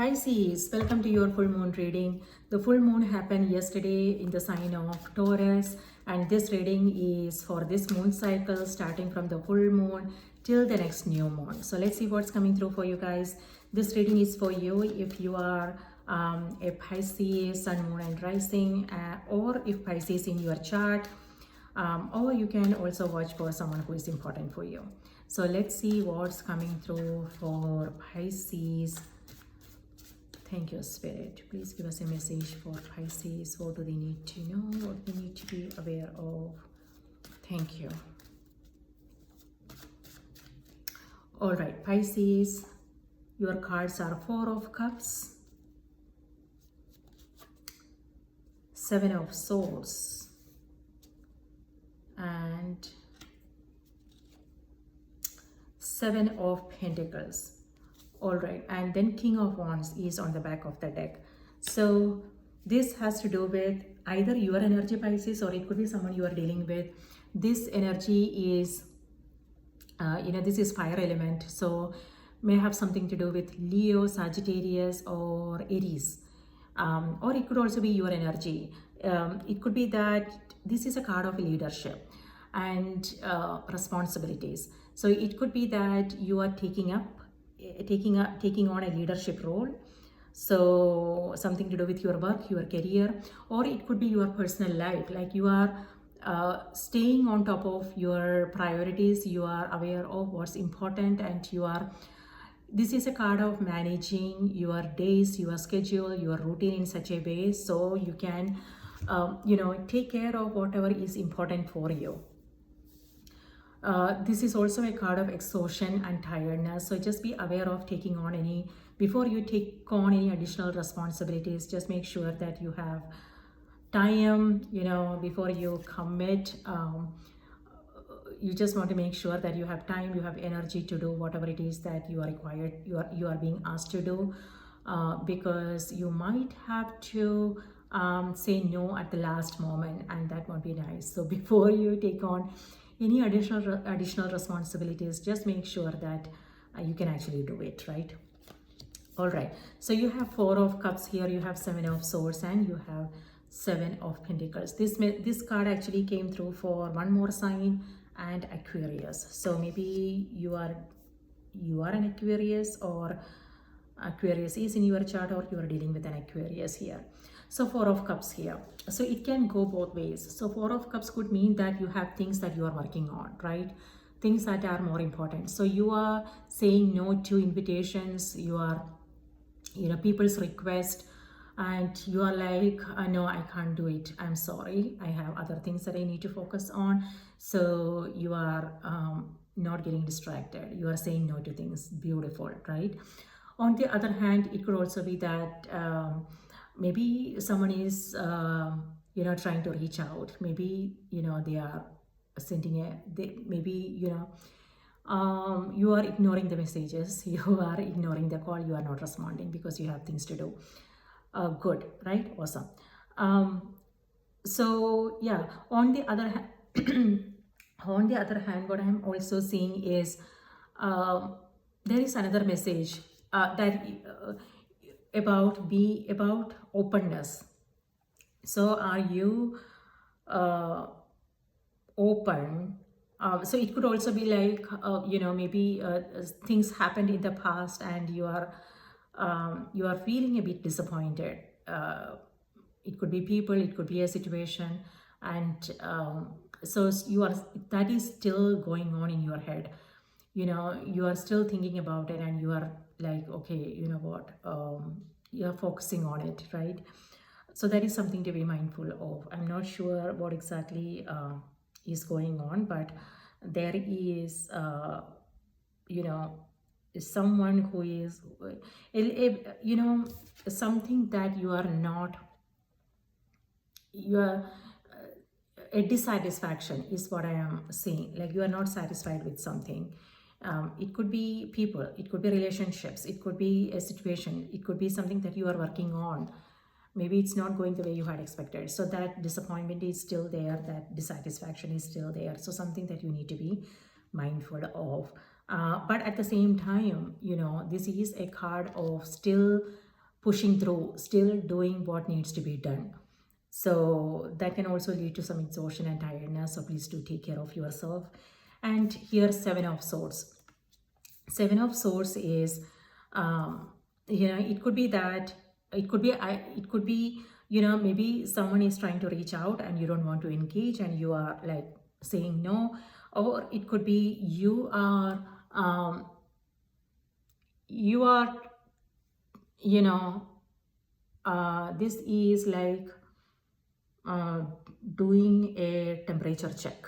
Pisces, welcome to your full moon reading. The full moon happened yesterday in the sign of Taurus, and this reading is for this moon cycle starting from the full moon till the next new moon. So let's see what's coming through for you guys. This reading is for you if you are a Pisces, sun, moon, and rising, or if Pisces in your chart, or you can also watch for someone who is important for you. So let's see what's coming through for Pisces. Thank you, Spirit. Please give us a message for Pisces. What do they need to know? What they need to be aware of? Thank you. All right, Pisces, your cards are Four of Cups, Seven of Swords, and Seven of Pentacles. All right, and then King of Wands is on the back of the deck. So this has to do with either your energy, Pisces, or it could be someone you are dealing with. This energy is this is fire element, so may have something to do with Leo, Sagittarius, or Aries, or it could also be your energy. It could be that this is a card of leadership and responsibilities. So it could be that you are taking on a leadership role, so something to do with your work, your career, or it could be your personal life, like you are staying on top of your priorities, you are aware of what's important, and this is a card of managing your days, your schedule, your routine in such a way so you can take care of whatever is important for you. This is also a card of exhaustion and tiredness, so just be aware of taking on before you take on any additional responsibilities, just make sure that you have time, before you commit. You just want to make sure that you have time, you have energy to do whatever it is that you are required, you are being asked to do, because you might have to say no at the last moment, and that won't be nice. So before you take on any additional responsibilities, just make sure that you can actually do it, right? All right, so you have Four of Cups here, you have Seven of Swords, and you have Seven of Pentacles. This card actually came through for one more sign, and Aquarius. So maybe you are an Aquarius, or Aquarius is in your chart, or you are dealing with an Aquarius here. So Four of Cups here. So it can go both ways. So Four of Cups could mean that you have things that you are working on, right? Things that are more important. So you are saying no to invitations, you are, people's request, and you are like, no, I can't do it. I'm sorry. I have other things that I need to focus on. So you are not getting distracted. You are saying no to things. Beautiful, right? On the other hand, it could also be that maybe someone is, trying to reach out. Maybe, they are sending you are ignoring the messages, you are ignoring the call, you are not responding because you have things to do. Good, right? Awesome. So yeah, on the other hand, what I'm also seeing is there is another message about openness. So are you open? So it could also be like maybe things happened in the past and you are feeling a bit disappointed. It could be people, it could be a situation, and so that is still going on in your head. You are still thinking about it, and you are like, okay, you know what, you're focusing on it, right? So that is something to be mindful of. I'm not sure what exactly is going on, but there is someone who is something that you are not, a dissatisfaction is what I am saying. Like you are not satisfied with something. It could be people, it could be relationships, it could be a situation, it could be something that you are working on. Maybe it's not going the way you had expected. So that disappointment is still there, that dissatisfaction is still there. So something that you need to be mindful of. But at the same time, this is a card of still pushing through, still doing what needs to be done. So that can also lead to some exhaustion and tiredness. So please do take care of yourself. And here's Seven of Swords. Seven of Swords is, it could be that, it could be, maybe someone is trying to reach out and you don't want to engage and you are like saying no. Or it could be um, you are, this is like doing a temperature check.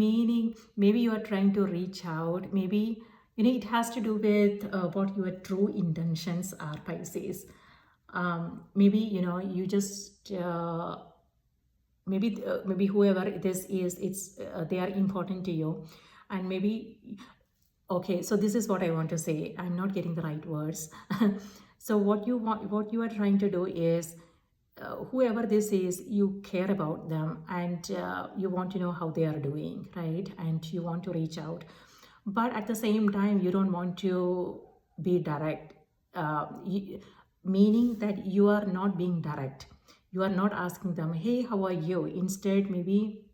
Meaning, maybe you are trying to reach out, maybe, it has to do with what your true intentions are, Pisces. Maybe, you just, maybe whoever this is, it's they are important to you. And maybe, okay, so this is what I want to say. I'm not getting the right words. So what you are trying to do is, whoever this is, you care about them, and you want to know how they are doing, right? And you want to reach out, but at the same time you don't want to be direct, meaning that you are not being direct. You are not asking them, hey, how are you? Instead, maybe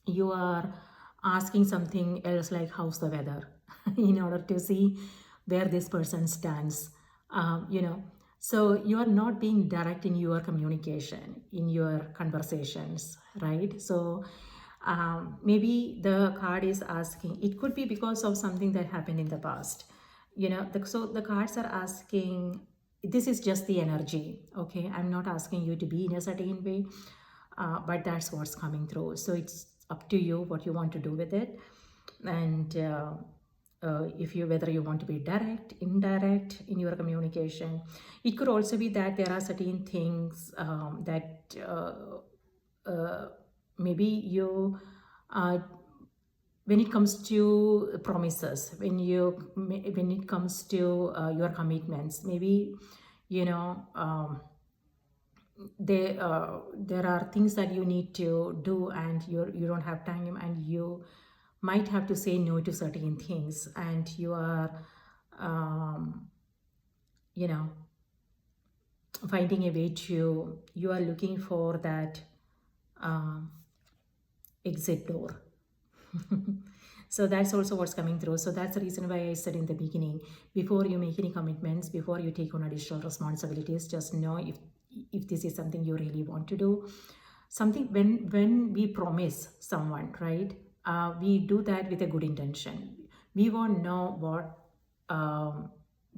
you are asking something else, like how's the weather, in order to see where this person stands. So you are not being direct in your communication, in your conversations, right? So maybe the card is asking, it could be because of something that happened in the past. So the cards are asking, this is just the energy, okay? I'm not asking you to be in a certain way, but that's what's coming through. So it's up to you what you want to do with it. And if you, whether you want to be direct, indirect in your communication. It could also be that there are certain things that maybe you, when it comes to promises, when it comes to your commitments, maybe, there are things that you need to do and you don't have time, and you might have to say no to certain things, and you are you know finding a way to, you are looking for that exit door. So that's also what's coming through. So that's the reason why I said in the beginning, before you make any commitments, before you take on additional responsibilities, just know if this is something you really want to do. Something, when we promise someone, right, we do that with a good intention. We won't know what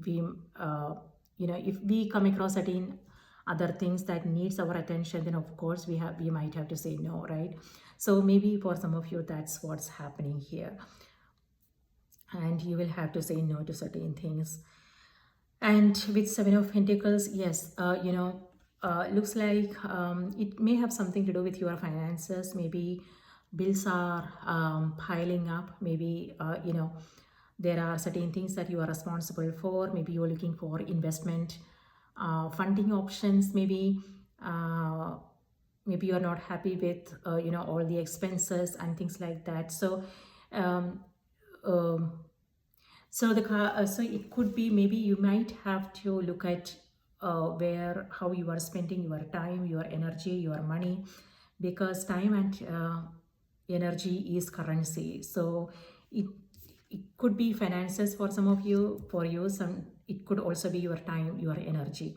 we if we come across certain other things that needs our attention, then of course we might have to say no, right? So maybe for some of you, that's what's happening here, and you will have to say no to certain things. And with Seven of Pentacles, yes, looks like it may have something to do with your finances. Maybe bills are piling up. Maybe, there are certain things that you are responsible for. Maybe you're looking for investment, funding options. Maybe maybe you're not happy with, all the expenses and things like that. So, um, um, so it could be, maybe you might have to look at how you are spending your time, your energy, your money, because time and energy is currency. So it it could be finances for some of you. For you, some, it could also be your time, your energy,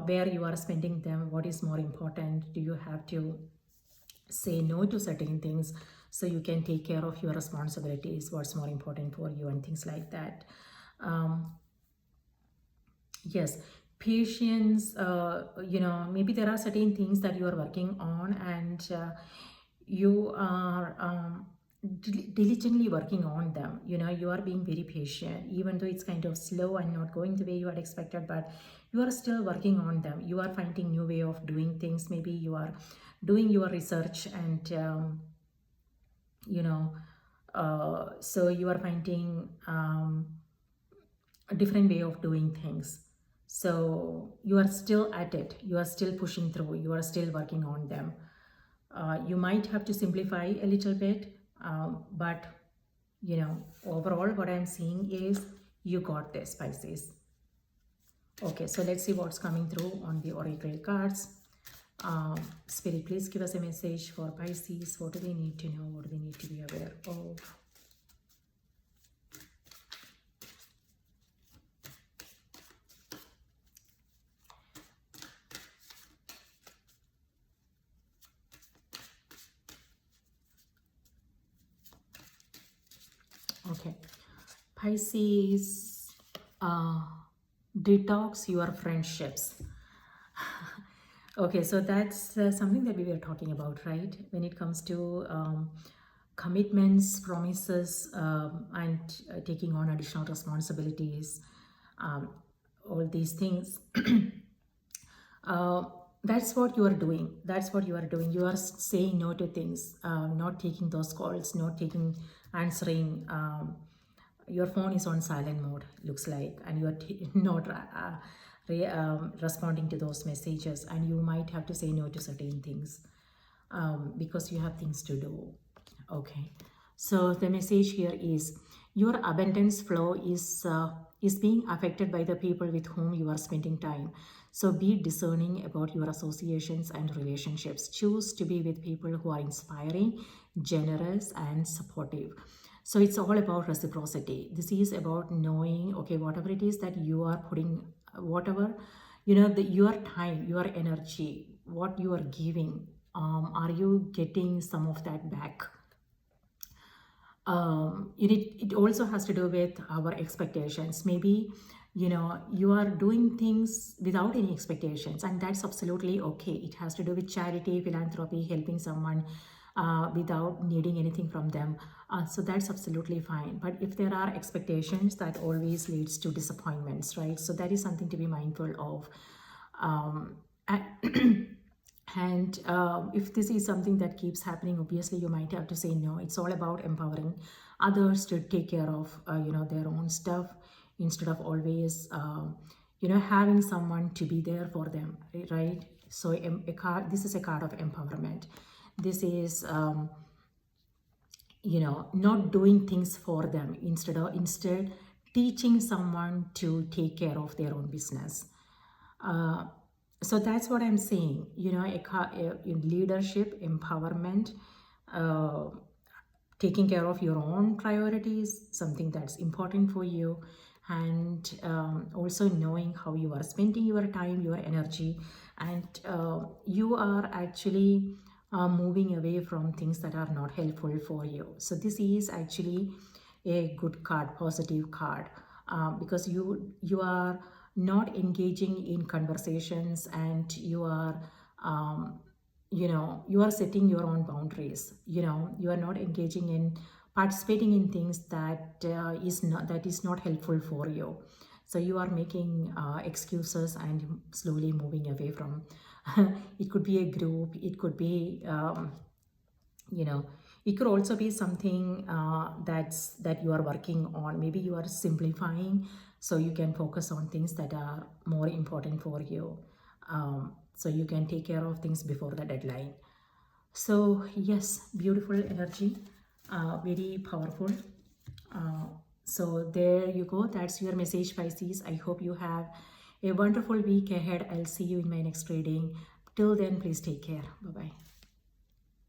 where you are spending them. What is more important? Do you have to say no to certain things so you can take care of your responsibilities? What's more important for you, and things like that. Yes, patience. Maybe there are certain things that you are working on, and you are diligently working on them. You are being very patient, even though it's kind of slow and not going the way you had expected, but you are still working on them. You are finding new way of doing things. Maybe you are doing your research, and so you are finding a different way of doing things. So you are still at it, you are still pushing through, you are still working on them. You might have to simplify a little bit, but overall what I'm seeing is you got this, Pisces. Okay, so let's see what's coming through on the oracle cards. Spirit, please give us a message for Pisces. What do they need to know? What do they need to be aware of? Okay, Pisces, detox your friendships. Okay, so that's something that we were talking about, right? When it comes to commitments, promises, and taking on additional responsibilities, um, all these things. uh, that's what you are doing. That's what you are doing. You are saying no to things, not taking those calls, not taking, answering. Your phone is on silent mode, looks like, and you are not responding to those messages, and you might have to say no to certain things because you have things to do. Okay, so the message here is your abundance flow is being affected by the people with whom you are spending time. So be discerning about your associations and relationships. Choose to be with people who are inspiring, generous, and supportive. So it's all about reciprocity. This is about knowing, okay, whatever it is that you are putting, whatever, your time, your energy, what you are giving, are you getting some of that back? It also has to do with our expectations. Maybe you are doing things without any expectations, and that's absolutely okay. It has to do with charity, philanthropy, helping someone without needing anything from them. So that's absolutely fine. But if there are expectations, that always leads to disappointments, right? So that is something to be mindful of. And And if this is something that keeps happening, obviously you might have to say no. It's all about empowering others to take care of their own stuff, instead of always having someone to be there for them, right? So a card, this is a card of empowerment. This is not doing things for them, instead teaching someone to take care of their own business. uh, so that's what I'm saying, in leadership, empowerment, uh, taking care of your own priorities, something that's important for you, and also knowing how you are spending your time, your energy, and you are actually moving away from things that are not helpful for you. So this is actually a good card, positive card, because you are not engaging in conversations, and you are you are setting your own boundaries. You are not engaging in participating in things that is not helpful for you. So you are making excuses and slowly moving away from it could be a group, it could be you know it could also be something that you are working on. Maybe you are simplifying so you can focus on things that are more important for you, so you can take care of things before the deadline. So yes, beautiful energy, very powerful. So there you go, that's your message, Pisces. I hope you have a wonderful week ahead. I'll see you in my next reading. Till then, please take care. Bye bye.